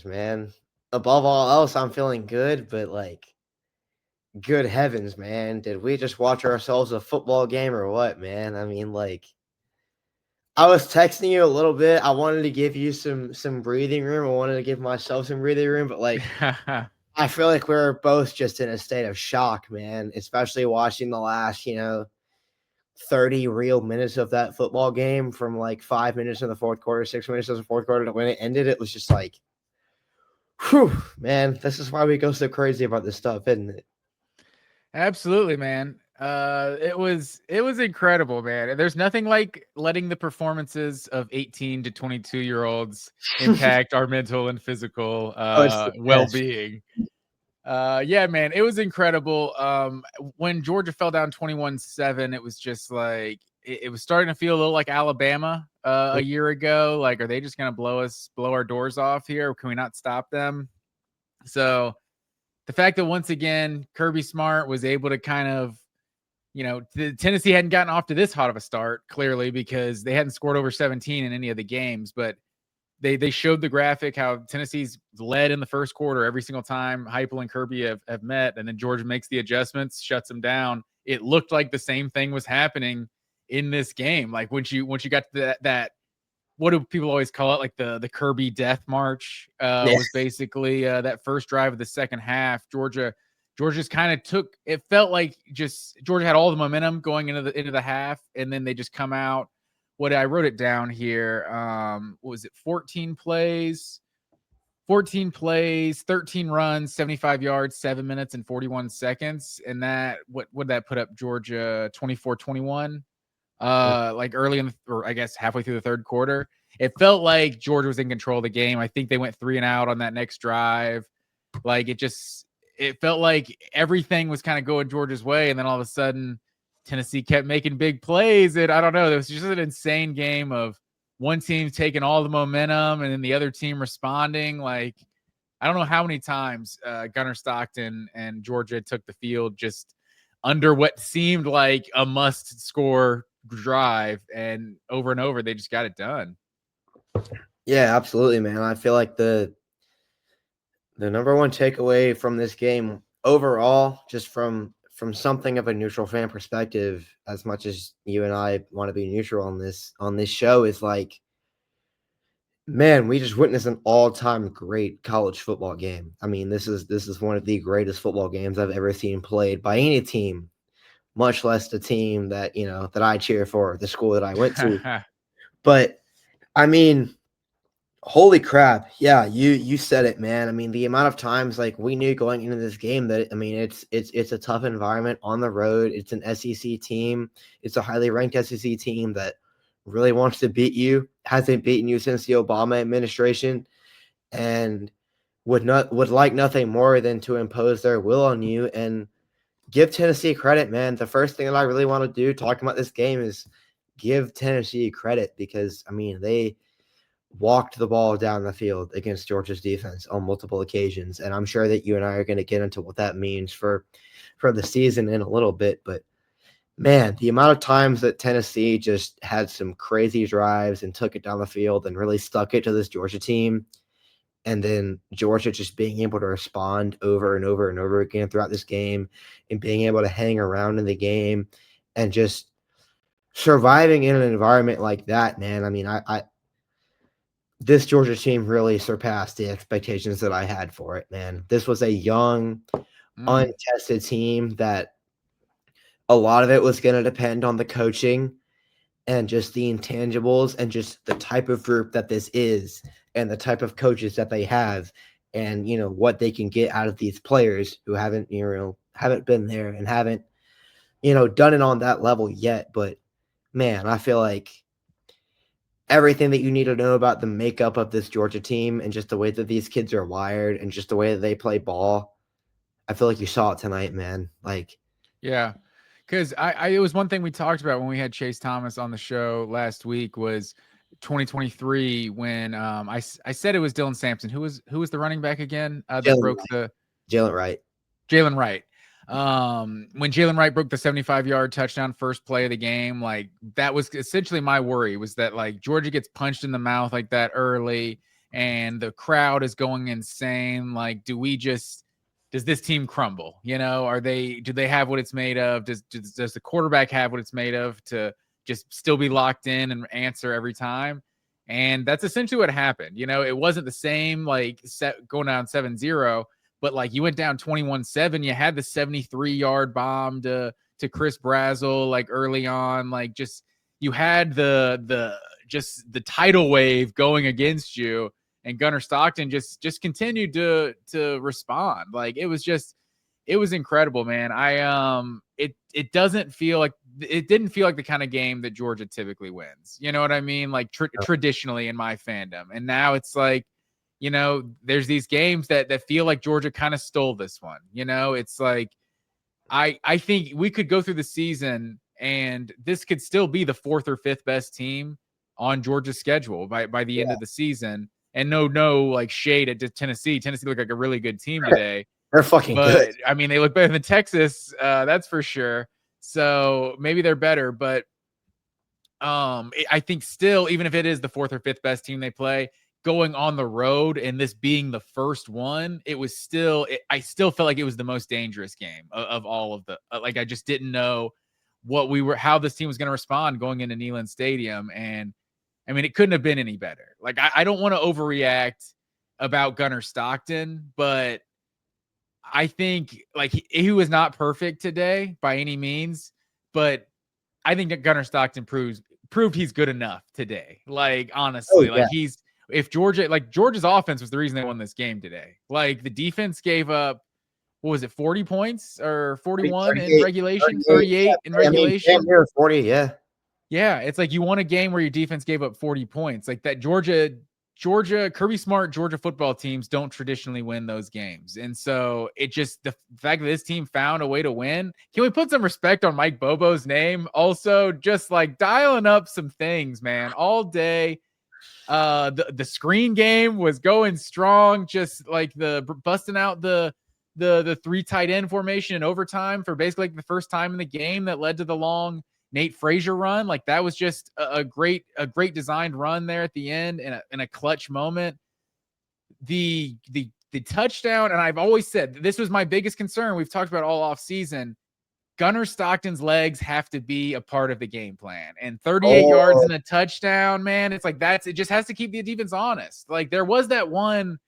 man. Above all else, I'm feeling good, but like, good heavens, man. Did we just watch ourselves a football game or what, man? I mean, like, I was texting you a little bit. I wanted to give you some breathing room. I wanted to give myself some breathing room, but like, I feel like we're both just in a state of shock, man. Especially watching the last, 30 real minutes of that football game from like 5 minutes in the fourth quarter, 6 minutes in the fourth quarter to when it ended. It was just like, whew, man, this is why we go so crazy about this stuff, isn't it? Absolutely, man. It was incredible, man. There's nothing like letting the performances of 18 to 22-year-olds impact our mental and physical Oh, it's the best. well-being. Yeah, man, it was incredible. When Georgia fell down 21-7, it was just like it was starting to feel a little like Alabama a year ago. Like, are they just gonna blow our doors off here? Can we not stop them? So the fact that once again Kirby Smart was able to kind of, Tennessee hadn't gotten off to this hot of a start, clearly, because they hadn't scored over 17 in any of the games, but they showed the graphic how Tennessee's led in the first quarter every single time Heupel and Kirby have met, and then Georgia makes the adjustments, shuts them down. It looked like the same thing was happening in this game. Like once you got to that what do people always call it? Like the Kirby death march Yeah. was basically that first drive of the second half. Georgia's kind of took. It felt like just Georgia had all the momentum going into the half, and then they just come out. What I wrote it down here. What was it? 14 plays, 13 runs, 75 yards, 7 minutes and 41 seconds. And that, what would that put up Georgia 24-21? Like early or I guess halfway through the third quarter. It felt like Georgia was in control of the game. I think they went 3 and out on that next drive. Like it felt like everything was kind of going Georgia's way. And then all of a sudden, Tennessee kept making big plays. And I don't know, there was just an insane game of one team taking all the momentum and then the other team responding. Like, I don't know how many times Gunnar Stockton and Georgia took the field just under what seemed like a must score drive, and over they just got it done. Yeah, absolutely, man. I feel like the number one takeaway from this game overall, just from something of a neutral fan perspective, as much as you and I want to be neutral on this show, is like, man, we just witnessed an all-time great college football game. I mean, this is one of the greatest football games I've ever seen played by any team, much less the team that, that I cheer for, the school that I went to. But I mean, holy crap. Yeah, you said it, man. I mean, the amount of times like we knew going into this game that, I mean, it's a tough environment on the road. It's an SEC team. It's a highly ranked SEC team that really wants to beat you. Hasn't beaten you since the Obama administration, and would like nothing more than to impose their will on you. And give Tennessee credit, man. The first thing that I really want to do talking about this game is give Tennessee credit, because I mean, they walked the ball down the field against Georgia's defense on multiple occasions, and I'm sure that you and I are going to get into what that means for the season in a little bit. But man, the amount of times that Tennessee just had some crazy drives and took it down the field and really stuck it to this Georgia team, and then Georgia just being able to respond over and over and over again throughout this game, and being able to hang around in the game and just surviving in an environment like that, man. I mean, I this Georgia team really surpassed the expectations that I had for it, man. This was a young, untested team that a lot of it was going to depend on the coaching and just the intangibles and just the type of group that this is and the type of coaches that they have, and what they can get out of these players who haven't been there and haven't done it on that level yet. But man, I feel like everything that you need to know about the makeup of this Georgia team and just the way that these kids are wired and just the way that they play ball, I feel like you saw it tonight, man. Like, Yeah. Because it was one thing we talked about when we had Chase Thomas on the show last week was 2023 when I said it was Dylan Sampson. Who was the running back again that broke the Jalen Wright. Jalen Wright. When Jalen Wright broke the 75-yard touchdown first play of the game, like that was essentially my worry, was that like Georgia gets punched in the mouth like that early, and the crowd is going insane. Like, does this team crumble? You know, do they have what it's made of? Does the quarterback have what it's made of to just still be locked in and answer every time? And that's essentially what happened. You know, it wasn't the same, like, going down 7-0, but like you went down 21-7. You had the 73-yard bomb to Chris Brazzell, like, early on. Like, just, you had the tidal wave going against you, and Gunnar Stockton just continued to respond. Like, it was incredible, man. It didn't feel like the kind of game that Georgia typically wins. You know what I mean? Like, traditionally in my fandom. And now it's like, you know, there's these games that feel like Georgia kind of stole this one. You know, it's like, I think we could go through the season and this could still be the 4th or 5th best team on Georgia's schedule by the end of the season. And no, like, shade at Tennessee. Tennessee looked like a really good team today. They're fucking good. I mean, they look better than Texas. That's for sure. So maybe they're better, but I think still, even if it is the 4th or 5th best team they play, going on the road and this being the first one, I still felt like it was the most dangerous game of all of the, like, I just didn't know how this team was going to respond going into Neyland Stadium. And I mean, it couldn't have been any better. Like, I don't want to overreact about Gunnar Stockton, but I think, like, he was not perfect today by any means, but I think that Gunnar Stockton proved he's good enough today. Like, honestly, like, Georgia's offense was the reason they won this game today. Like, the defense gave up, what was it, 40 points or 41 in regulation, 38 in regulation. I mean, 40, yeah. Yeah, it's like you won a game where your defense gave up 40 points. Like, that Georgia, Kirby Smart Georgia football teams don't traditionally win those games. And so it just, the fact that this team found a way to win. Can we put some respect on Mike Bobo's name? Also, just like dialing up some things, man, all day. The screen game was going strong, just like busting out the 3 tight end formation in overtime for basically like the first time in the game that led to the long Nate Frazier run. Like, that was just a great designed run there at the end in a clutch moment. The touchdown, and I've always said this was my biggest concern. We've talked about all off season. Gunnar Stockton's legs have to be a part of the game plan, and 38 yards and a touchdown, man. It's like, it just has to keep the defense honest. Like, there was that one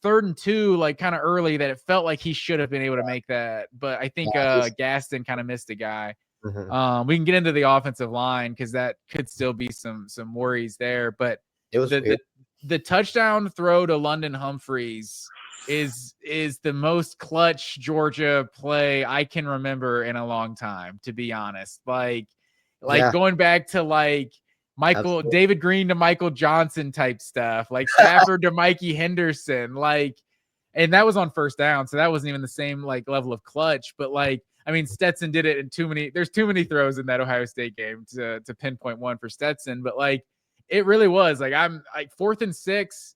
3rd and 2, like, kind of early, that it felt like he should have been able to make that, but I think Gaston kind of missed a guy. Mm-hmm. We can get into the offensive line because that could still be some worries there, but it was the touchdown throw to London Humphreys is the most clutch Georgia play I can remember in a long time, to be honest. Like going back to like David Green to Michael Johnson type stuff, like Stafford to Mikey Henderson, like, and that was on 1st down, so that wasn't even the same like level of clutch, but like, I mean, Stetson did it in there's too many throws in that Ohio State game to pinpoint one for Stetson, but like, it really was like, I'm like 4th and 6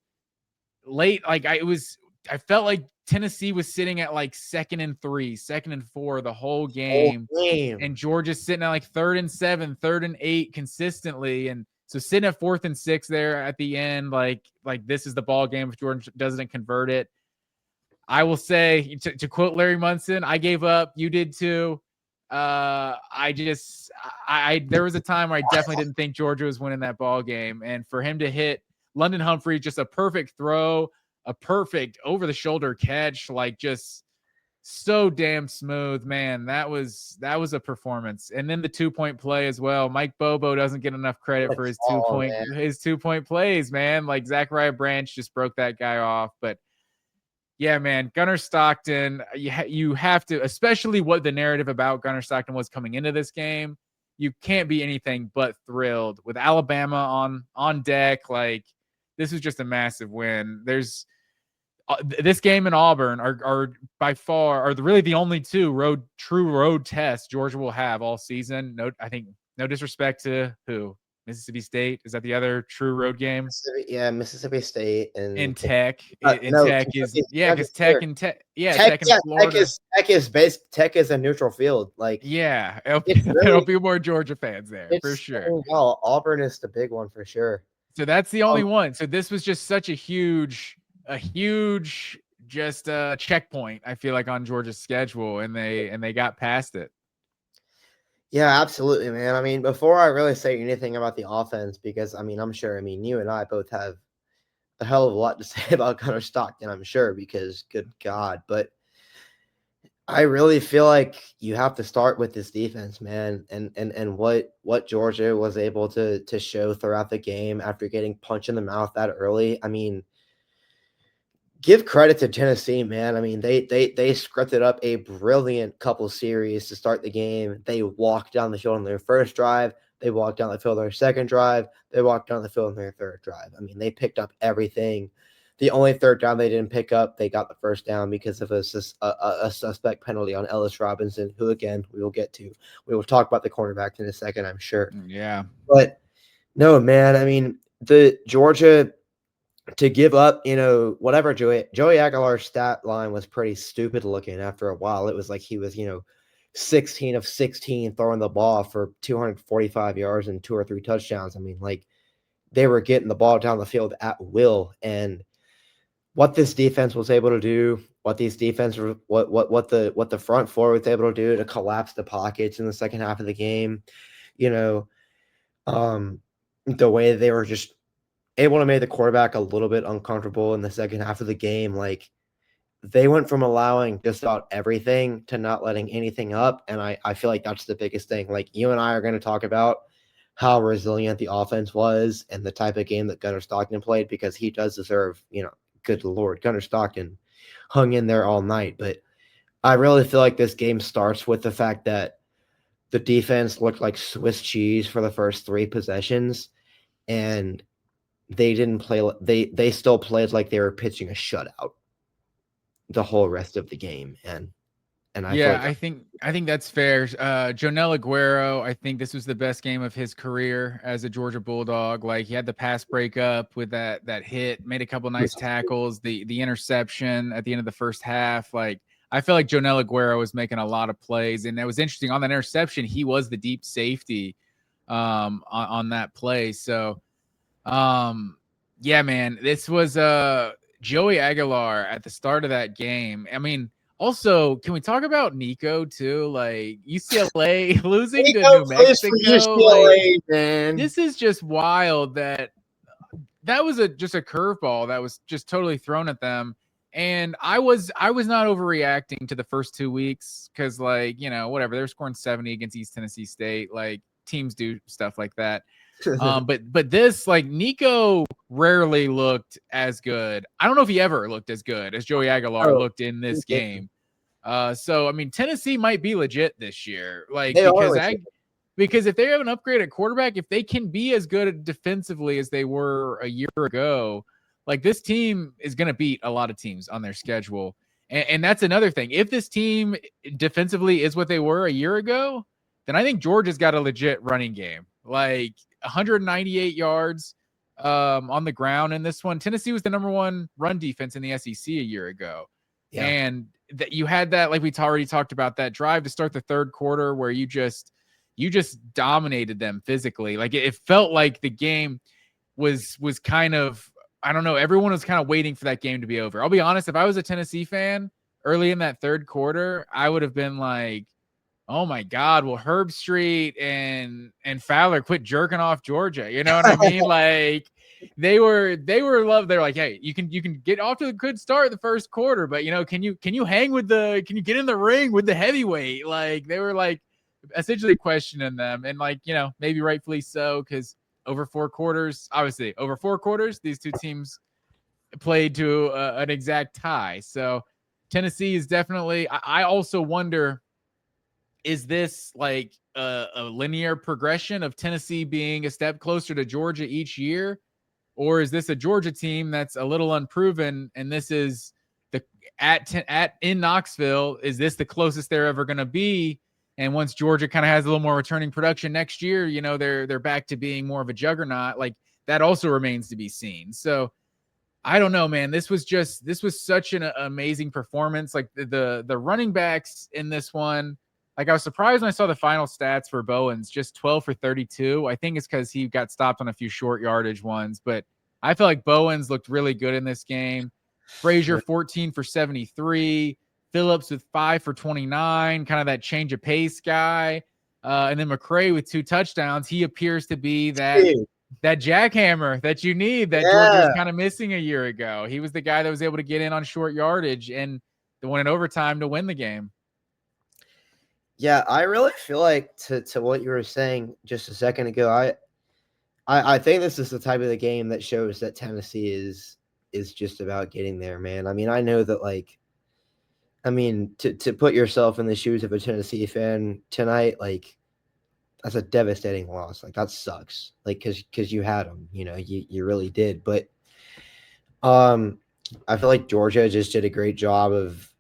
late. Like, I felt like Tennessee was sitting at like 2nd and 3, 2nd and 4 the whole game. And Georgia's sitting at like 3rd and 7, 3rd and 8 consistently. And so sitting at 4th and 6 there at the end, like this is the ball game if Georgia doesn't convert it. I will say, to quote Larry Munson, I gave up. You did too. There was a time where I definitely didn't think Georgia was winning that ball game. And for him to hit London Humphrey, just a perfect throw, a perfect over the shoulder catch, like, just so damn smooth, man. That was a performance. And then the 2-point play as well. Mike Bobo doesn't get enough credit for his 2-point plays, man. Like, Zachariah Branch just broke that guy off. But yeah, man, Gunnar Stockton, you have to, especially what the narrative about Gunnar Stockton was coming into this game, you can't be anything but thrilled with Alabama on deck. Like, this was just a massive win. There's this game and Auburn are by far really the only 2 true road tests Georgia will have all season. I think no disrespect to Mississippi State. Is that the other true road game? Mississippi State and Tech. Tech is because Tech and Tech. Yeah, Tech and Florida. Tech is a neutral field. Like, there'll be more Georgia fans there for sure. Well, Auburn is the big one for sure. So that's the only one. So this was just such a huge just checkpoint, I feel like, on Georgia's schedule, and they got past it. Yeah, absolutely, man. I mean, before I really say anything about the offense, because I mean, I'm sure, I mean, you and I both have a hell of a lot to say about Gunnar Stockton, I'm sure, because good God. But I really feel like you have to start with this defense, man, and what Georgia was able to show throughout the game after getting punched in the mouth that early. I mean, give credit to Tennessee, man. I mean, they scripted up a brilliant couple series to start the game. They walked down the field on their first drive. They walked down the field on their second drive. They walked down the field on their third drive. I mean, they picked up everything. The only third down they didn't pick up, they got the first down because of a suspect penalty on Ellis Robinson, who, again, we will get to. We will talk about the cornerback in a second, I'm sure. Yeah. But no, man, I mean, the Georgia to give up, whatever Joey Aguilar's stat line was pretty stupid looking after a while. It was like he was, 16 of 16 throwing the ball for 245 yards and 2 or 3 touchdowns. I mean, like, they were getting the ball down the field at will. And what this defense was able to do, what the front four was able to do to collapse the pockets in the second half of the game, you know, the way they were just able to make the quarterback a little bit uncomfortable in the second half of the game. Like, they went from allowing just about everything to not letting anything up. And I feel like that's the biggest thing. Like, you and I are going to talk about how resilient the offense was and the type of game that Gunnar Stockton played, because he does deserve, good Lord, Gunnar Stockton hung in there all night. But I really feel like this game starts with the fact that the defense looked like Swiss cheese for the first 3 possessions, and they didn't play. They still played like they were pitching a shutout the whole rest of the game, and I feel Yeah, like I think that's fair. Jonel Aguero, I think this was the best game of his career as a Georgia Bulldog. Like, he had the pass breakup with that hit, made a couple nice tackles, the interception at the end of the first half. Like, I feel like Jonel Aguero was making a lot of plays, and that was interesting. On that interception, he was the deep safety on that play. So, yeah, man, this was Joey Aguilar at the start of that game. I mean, also, can we talk about Nico too? Like, UCLA losing to New Mexico. Like, man. this is just wild that was just a curveball that was just totally thrown at them. And I was not overreacting to the first 2 weeks, because, like, whatever, they're scoring 70 against East Tennessee State. Like, teams do stuff like that. But this, like, Nico rarely looked as good. I don't know if he ever looked as good as Joey Aguilar looked in this game. So I mean, Tennessee might be legit this year, like, because if they have an upgrade at quarterback, if they can be as good defensively as they were a year ago, like, this team is going to beat a lot of teams on their schedule. And that's another thing. If this team defensively is what they were a year ago, then I think Georgia's got a legit running game. Like, 198 yards on the ground in this one. Tennessee was the number 1 run defense in the SEC a year ago. Yeah. And that you had that, like, we already talked about, that drive to start the third quarter where you just dominated them physically. Like, it felt like the game was kind of, I don't know, everyone was kind of waiting for that game to be over. I'll be honest, if I was a Tennessee fan early in that third quarter, I would have been like, oh my God, will Herb Street and Fowler quit jerking off Georgia? You know what I mean? Like, they were loved. They're like, hey, you can get off to a good start the first quarter, but can you get in the ring with the heavyweight? Like, they were, like, essentially questioning them, and, like, maybe rightfully so, because over 4 quarters, these two teams played to an exact tie. So Tennessee is definitely, I also wonder, is this like a linear progression of Tennessee being a step closer to Georgia each year? Or is this a Georgia team that's a little unproven, and this is in Knoxville, is this the closest they're ever going to be? And once Georgia kind of has a little more returning production next year, they're back to being more of a juggernaut. Like, that also remains to be seen. So I don't know, man. This was such an amazing performance. Like, the running backs in this one, like I was surprised when I saw the final stats for Bowens, just 12 for 32. I think it's because he got stopped on a few short yardage ones, but I feel like Bowens looked really good in this game. Frazier 14 for 73. Phillips with 5 for 29, kind of that change of pace guy. And then McCray with 2 touchdowns. He appears to be that jackhammer that you need that Georgia was kind of missing a year ago. He was the guy that was able to get in on short yardage and the one in overtime to win the game. Yeah, I really feel like to what you were saying just a second ago, I think this is the type of the game that shows that Tennessee is just about getting there, man. I mean, I know that to put yourself in the shoes of a Tennessee fan tonight, like that's a devastating loss. Like that sucks. Like because you had them, you really did. But I feel like Georgia just did a great job of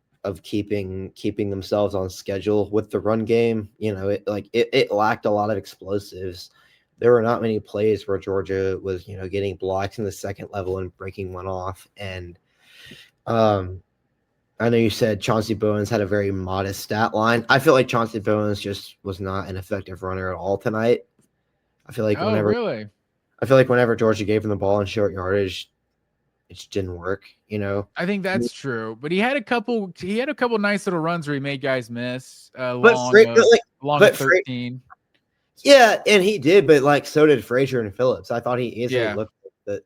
keeping themselves on schedule with the run game. It lacked a lot of explosives. There were not many plays where Georgia was, getting blocks in the second level and breaking one off. And I know you said Chauncey Bowens had a very modest stat line. I feel like Chauncey Bowens just was not an effective runner at all tonight. I feel like really? I feel like whenever Georgia gave him the ball in short yardage, it just didn't work, I think that's true, but he had a couple nice little runs where he made guys miss But, long of 13. Yeah, and he did, but so did Frazier and Phillips. I thought he easily Yeah. looked that.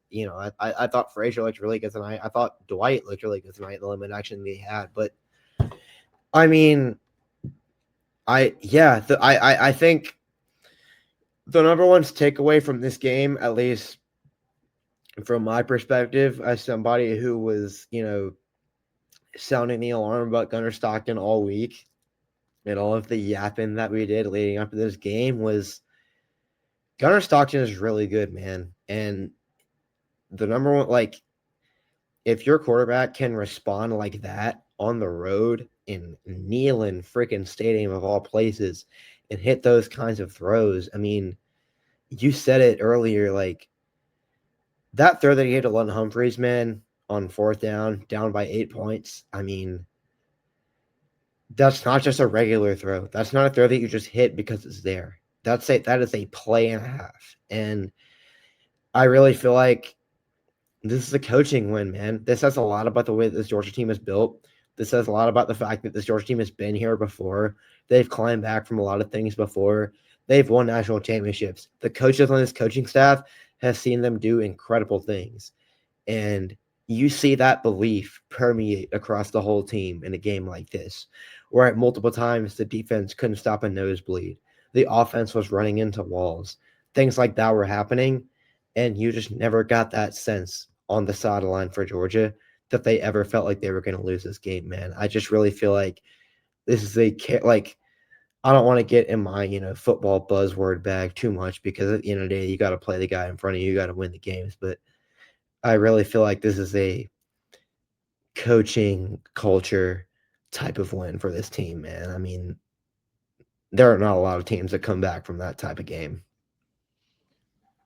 I thought Frazier looked really good tonight. I thought Dwight looked really good tonight. The limited action that he had, but I mean, I think the number one takeaway from this game, at least from my perspective, as somebody who was sounding the alarm about Gunnar Stockton all week and all of the yapping that we did leading up to this game, was Gunnar Stockton is really good, man. And the number one, if your quarterback can respond like that on the road in Neyland freaking Stadium of all places and hit those kinds of throws, I mean, you said it earlier, that throw that he hit to London Humphreys, man, on 4th down by 8 points. I mean, that's not just a regular throw. That's not a throw that you just hit because it's there. That is a play and a half. And I really feel like this is a coaching win, man. This says a lot about the way that this Georgia team is built. This says a lot about the fact that this Georgia team has been here before. They've climbed back from a lot of things before. They've won national championships. The coaches on this coaching staff have seen them do incredible things. And you see that belief permeate across the whole team in a game like this, where at multiple times the defense couldn't stop a nosebleed. The offense was running into walls. Things like that were happening, and you just never got that sense on the sideline for Georgia that they ever felt like they were going to lose this game, man. I just really feel like this is I don't want to get in my, football buzzword bag too much, because at the end of the day, you got to play the guy in front of you. You got to win the games. But I really feel like this is a coaching culture type of win for this team, man. I mean, there are not a lot of teams that come back from that type of game.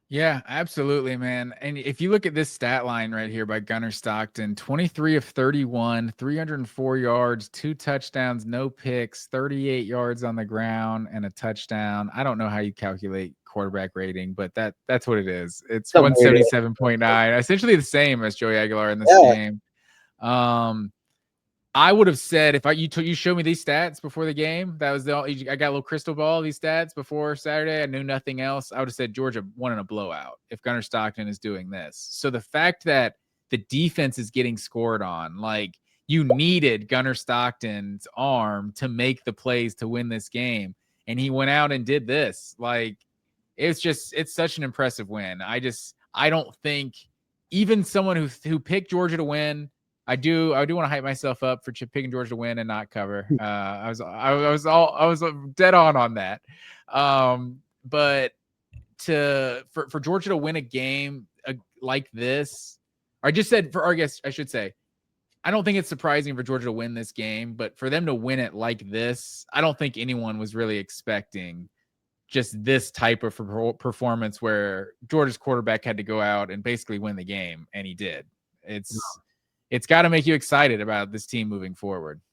Yeah, absolutely, man. And if you look at this stat line right here by Gunnar Stockton, 23 of 31, 304 yards, 2 touchdowns, no picks, 38 yards on the ground, and a touchdown. I don't know how you calculate quarterback rating, but that's what it is. It's 177.9, essentially the same as Joey Aguilar in this game. I would have said if you showed me these stats before the game, I got a little crystal ball, these stats before Saturday. I knew nothing else. I would have said Georgia won in a blowout if Gunnar Stockton is doing this. So the fact that the defense is getting scored on, you needed Gunnar Stockton's arm to make the plays to win this game, and he went out and did this. It's such an impressive win. I don't think even someone who picked Georgia to win. I do want to hype myself up for picking Georgia to win and not cover. I was dead on that. But for Georgia to win a game like this, I should say, I don't think it's surprising for Georgia to win this game, but for them to win it like this, I don't think anyone was really expecting just this type of performance where Georgia's quarterback had to go out and basically win the game, and he did. It's got to make you excited about this team moving forward.